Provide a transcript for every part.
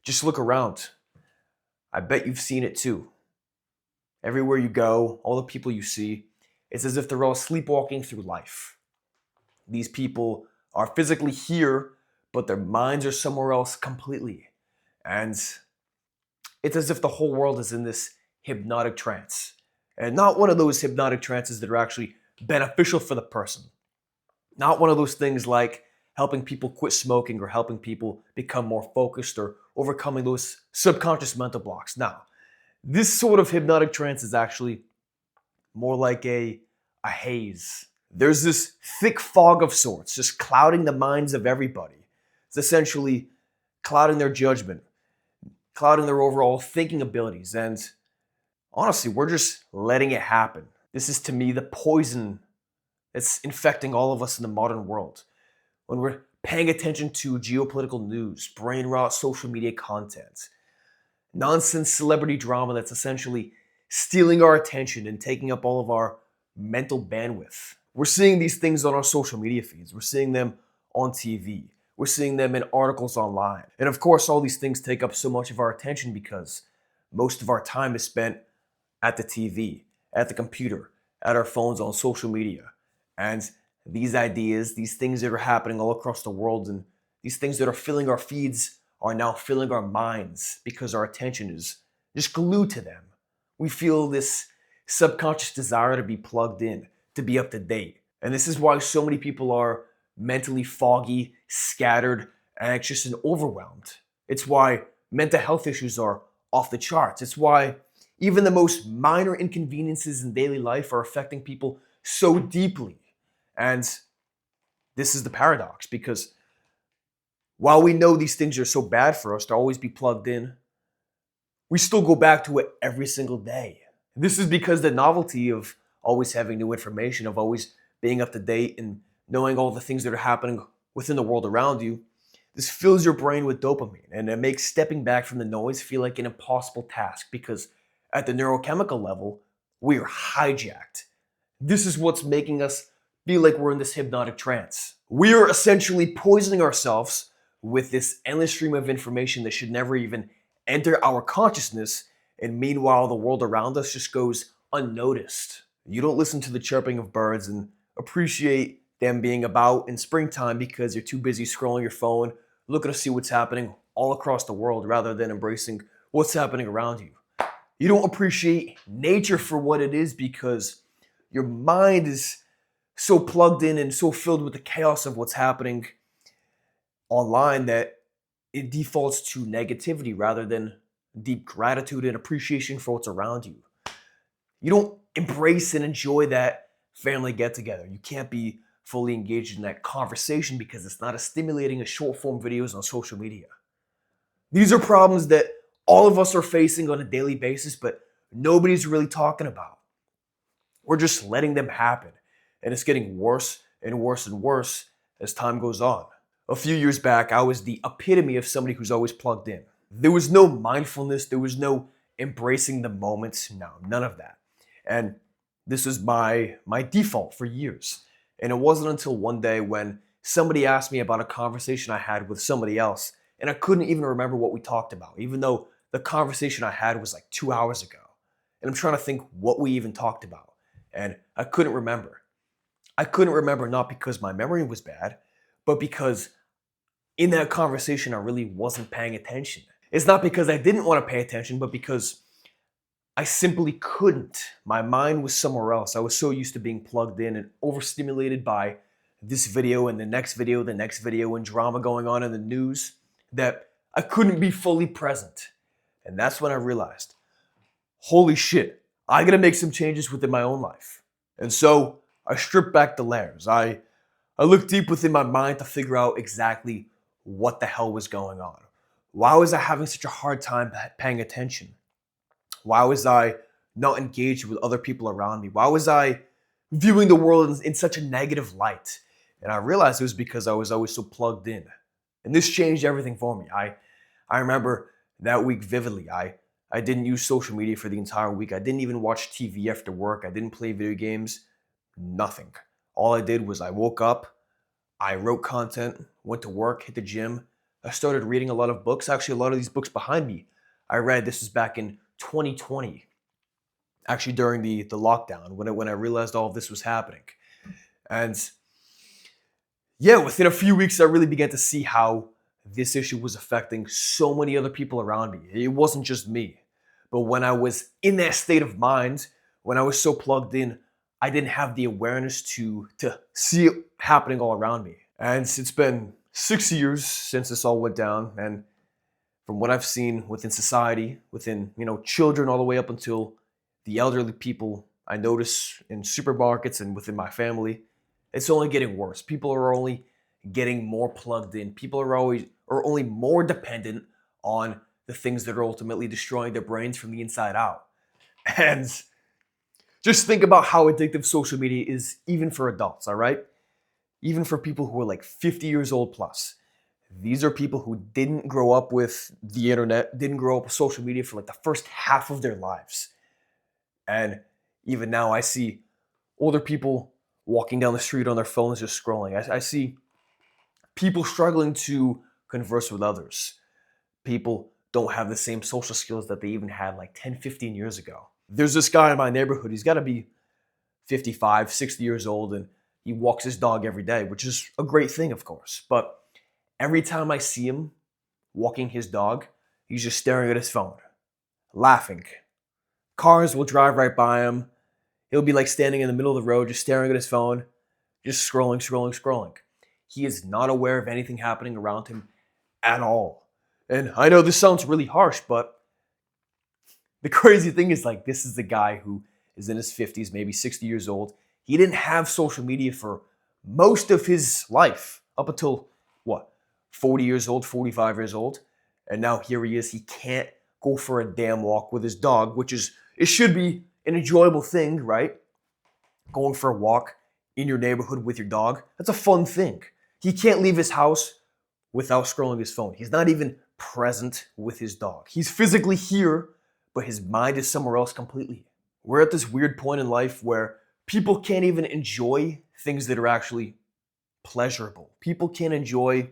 Just look around. I bet you've seen it too. Everywhere you go, all the people you see, it's as if they're all sleepwalking through life. These people are physically here, but their minds are somewhere else completely. And it's as if the whole world is in this hypnotic trance. And not one of those hypnotic trances that are actually beneficial for the person. Not one of those things like helping people quit smoking or helping people become more focused or overcoming those subconscious mental blocks. Now, this sort of hypnotic trance is actually more like a haze. There's this thick fog of sorts, just clouding the minds of everybody. It's essentially clouding their judgment, clouding their overall thinking abilities, and honestly, we're just letting it happen. This is, to me, the poison that's infecting all of us in the modern world. When we're paying attention to geopolitical news, brain rot social media content, nonsense celebrity drama that's essentially stealing our attention and taking up all of our mental bandwidth. We're seeing these things on our social media feeds. We're seeing them on TV. We're seeing them in articles online. And of course, all these things take up so much of our attention because most of our time is spent at the TV, at the computer, at our phones, on social media. And these ideas, these things that are happening all across the world, and these things that are filling our feeds are now filling our minds because our attention is just glued to them. We feel this subconscious desire to be plugged in, to be up to date. And this is why so many people are mentally foggy, scattered, anxious, and overwhelmed. It's why mental health issues are off the charts. It's why even the most minor inconveniences in daily life are affecting people so deeply. And this is the paradox, because while we know these things are so bad for us to always be plugged in, we still go back to it every single day. This is because the novelty of always having new information, of always being up to date and knowing all the things that are happening within the world around you, this fills your brain with dopamine, and it makes stepping back from the noise feel like an impossible task because at the neurochemical level, we are hijacked. This is what's making us feel like we're in this hypnotic trance. We are essentially poisoning ourselves with this endless stream of information that should never even enter our consciousness, and meanwhile the world around us just goes unnoticed. You don't listen to the chirping of birds and appreciate them being about in springtime because you're too busy scrolling your phone, looking to see what's happening all across the world rather than embracing what's happening around you. You don't appreciate nature for what it is because your mind is so plugged in and so filled with the chaos of what's happening online that it defaults to negativity rather than deep gratitude and appreciation for what's around you. You don't embrace and enjoy that family get together. You can't be fully engaged in that conversation because it's not as stimulating as short form videos on social media. These are problems that all of us are facing on a daily basis, but nobody's really talking about. We're just letting them happen, and it's getting worse and worse and worse as time goes on. A few years back, I was the epitome of somebody who's always plugged in. There was no mindfulness, there was no embracing the moments, no, none of that. And this was my default for years. And it wasn't until one day when somebody asked me about a conversation I had with somebody else, and I couldn't even remember what we talked about, even though the conversation I had was like 2 hours ago. And I'm trying to think what we even talked about. And I couldn't remember. I couldn't remember not because my memory was bad, but because in that conversation I really wasn't paying attention. It's not because I didn't want to pay attention, but because I simply couldn't. My mind was somewhere else. I was so used to being plugged in and overstimulated by this video and the next video, and drama going on in the news that I couldn't be fully present. And that's when I realized, holy shit, I gotta make some changes within my own life. And so I stripped back the layers. I looked deep within my mind to figure out exactly what the hell was going on. Why was I having such a hard time paying attention? Why was I not engaged with other people around me? Why was I viewing the world in such a negative light? And I realized it was because I was always so plugged in. And this changed everything for me. I remember that week vividly. I didn't use social media for the entire week. I didn't even watch TV after work. I didn't play video games. Nothing. All I did was I woke up, I wrote content, went to work, hit the gym, I started reading a lot of books. Actually, a lot of these books behind me, I read, this was back in 2020, actually during the lockdown, when I realized all of this was happening. And yeah, within a few weeks, I really began to see how this issue was affecting so many other people around me. It wasn't just me. But when I was in that state of mind, when I was so plugged in, I didn't have the awareness to see it happening all around me. And it's been 6 years since this all went down. And from what I've seen within society, within, children all the way up until the elderly people I notice in supermarkets and within my family, it's only getting worse. People are only getting more plugged in. People are only more dependent on the things that are ultimately destroying their brains from the inside out. And just think about how addictive social media is, even for adults, all right? Even for people who are like 50 years old plus. These are people who didn't grow up with the internet, didn't grow up with social media for like the first half of their lives. And even now I see older people walking down the street on their phones just scrolling. I see people struggling to converse with others. People don't have the same social skills that they even had like 10, 15 years ago. There's this guy in my neighborhood, he's got to be 55, 60 years old, and he walks his dog every day, which is a great thing, of course. But every time I see him walking his dog, he's just staring at his phone, laughing. Cars will drive right by him. He'll be like standing in the middle of the road, just staring at his phone, just scrolling. He is not aware of anything happening around him at all. And I know this sounds really harsh, but the crazy thing is, like, this is the guy who is in his 50s, maybe 60 years old. He didn't have social media for most of his life, up until, 40 years old, 45 years old. And now here he is. He can't go for a damn walk with his dog, it should be an enjoyable thing, right? Going for a walk in your neighborhood with your dog, that's a fun thing. He can't leave his house without scrolling his phone. He's not even present with his dog. He's physically here, but his mind is somewhere else completely. We're at this weird point in life where people can't even enjoy things that are actually pleasurable. People can't enjoy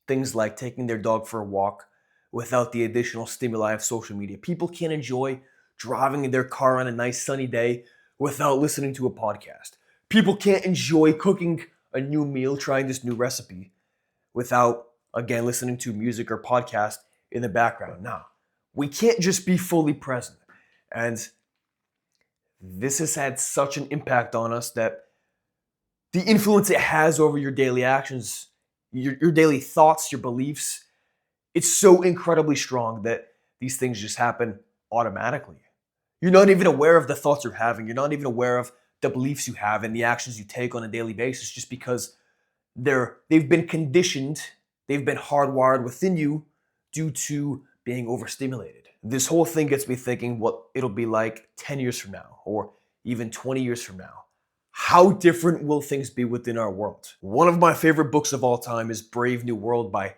things like taking their dog for a walk without the additional stimuli of social media. People can't enjoy driving in their car on a nice sunny day without listening to a podcast. People can't enjoy cooking a new meal, trying this new recipe, without, again, listening to music or podcast in the background. Now, we can't just be fully present. And this has had such an impact on us that the influence it has over your daily actions, your daily thoughts, your beliefs, it's so incredibly strong that these things just happen automatically. You're not even aware of the thoughts you're having. You're not even aware of the beliefs you have and the actions you take on a daily basis, just because they've been conditioned, they've been hardwired within you due to being overstimulated. This whole thing gets me thinking what it'll be like 10 years from now, or even 20 years from now. How different will things be within our world? One of my favorite books of all time is Brave New World by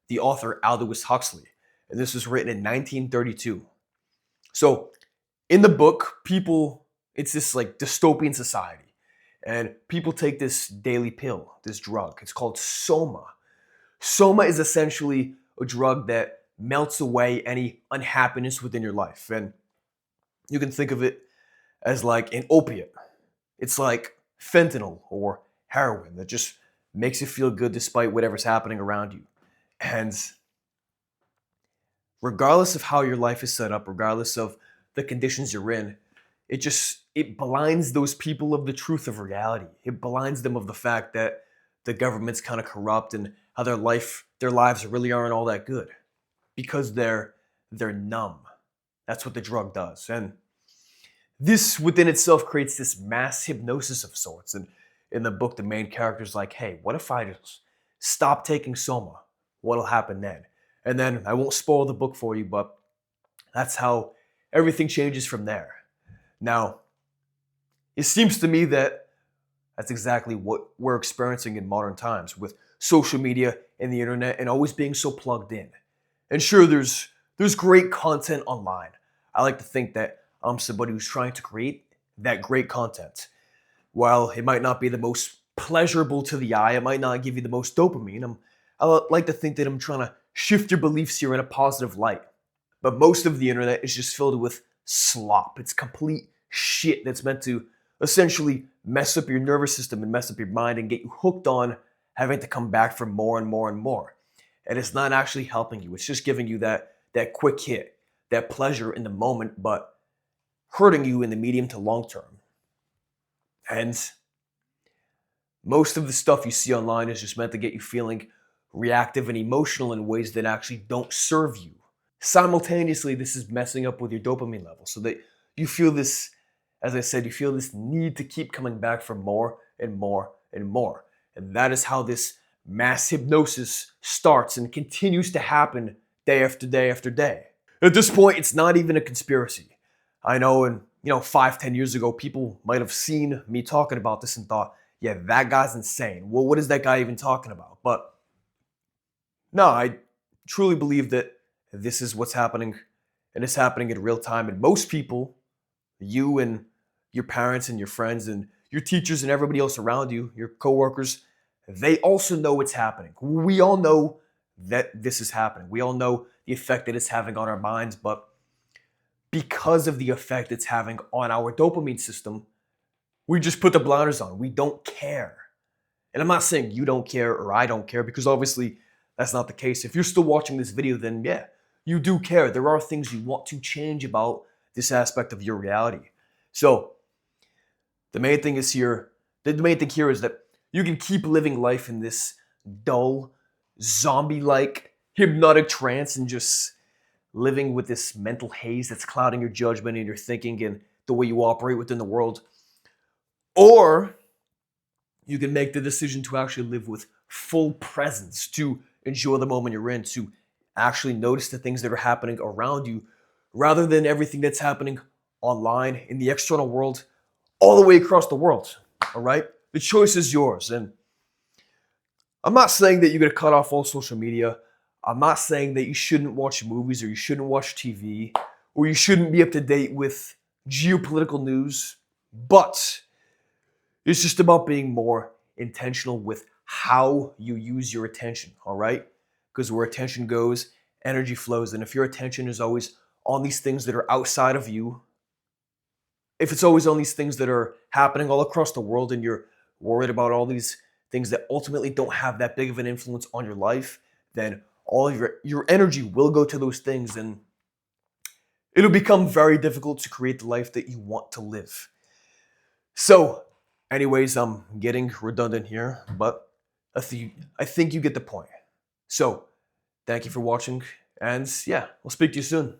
the author Aldous Huxley. And this was written in 1932. So in the book, it's this like dystopian society. And people take this daily pill, this drug. It's called Soma. Soma is essentially a drug that melts away any unhappiness within your life. And you can think of it as like an opiate. It's like fentanyl or heroin that just makes you feel good despite whatever's happening around you. And regardless of how your life is set up, regardless of the conditions you're in, it blinds those people of the truth of reality. It blinds them of the fact that the government's kind of corrupt and how their lives really aren't all that good, because they're numb. That's what the drug does. And this within itself creates this mass hypnosis of sorts. And in the book, the main character's like, hey, what if I just stop taking Soma? What'll happen then? And then I won't spoil the book for you, but that's how everything changes from there. Now, it seems to me that that's exactly what we're experiencing in modern times with social media and the internet and always being so plugged in. And sure, there's great content online. I like to think that I'm somebody who's trying to create that great content. While it might not be the most pleasurable to the eye, it might not give you the most dopamine, I like to think that I'm trying to shift your beliefs here in a positive light. But most of the internet is just filled with slop. It's complete shit that's meant to essentially mess up your nervous system and mess up your mind and get you hooked on having to come back for more and more and more. And it's not actually helping you. It's just giving you that quick hit, that pleasure in the moment, but hurting you in the medium to long term. And most of the stuff you see online is just meant to get you feeling reactive and emotional in ways that actually don't serve you. Simultaneously, this is messing up with your dopamine level so that you feel this, as I said, you feel this need to keep coming back for more and more and more. And that is how this mass hypnosis starts and continues to happen day after day after day. At this point, it's not even a conspiracy. I know, and 5-10 years ago, people might have seen me talking about this and thought, yeah, that guy's insane. Well, what is that guy even talking about? But no, I truly believe that this is what's happening, and it's happening in real time. And most people, you and your parents and your friends and your teachers and everybody else around you, your coworkers, they also know it's happening. We all know that this is happening. We all know the effect that it's having on our minds, but because of the effect it's having on our dopamine system, we just put the blinders on. We don't care. And I'm not saying you don't care or I don't care, because obviously that's not the case. If you're still watching this video, then yeah, you do care. There are things you want to change about this aspect of your reality. So the main thing here is that you can keep living life in this dull, zombie-like hypnotic trance and just living with this mental haze that's clouding your judgment and your thinking and the way you operate within the world. Or you can make the decision to actually live with full presence, to enjoy the moment you're in, to actually notice the things that are happening around you rather than everything that's happening online in the external world all the way across the world. All right? The choice is yours. And I'm not saying that you're going to cut off all social media. I'm not saying that you shouldn't watch movies or you shouldn't watch TV or you shouldn't be up to date with geopolitical news, but it's just about being more intentional with how you use your attention, all right? Because where attention goes, energy flows. And if your attention is always on these things that are outside of you, if it's always on these things that are happening all across the world and you're worried about all these things that ultimately don't have that big of an influence on your life, then all of your energy will go to those things and it'll become very difficult to create the life that you want to live. So, anyways, I'm getting redundant here, but I think you get the point. So, thank you for watching, and yeah, I'll speak to you soon.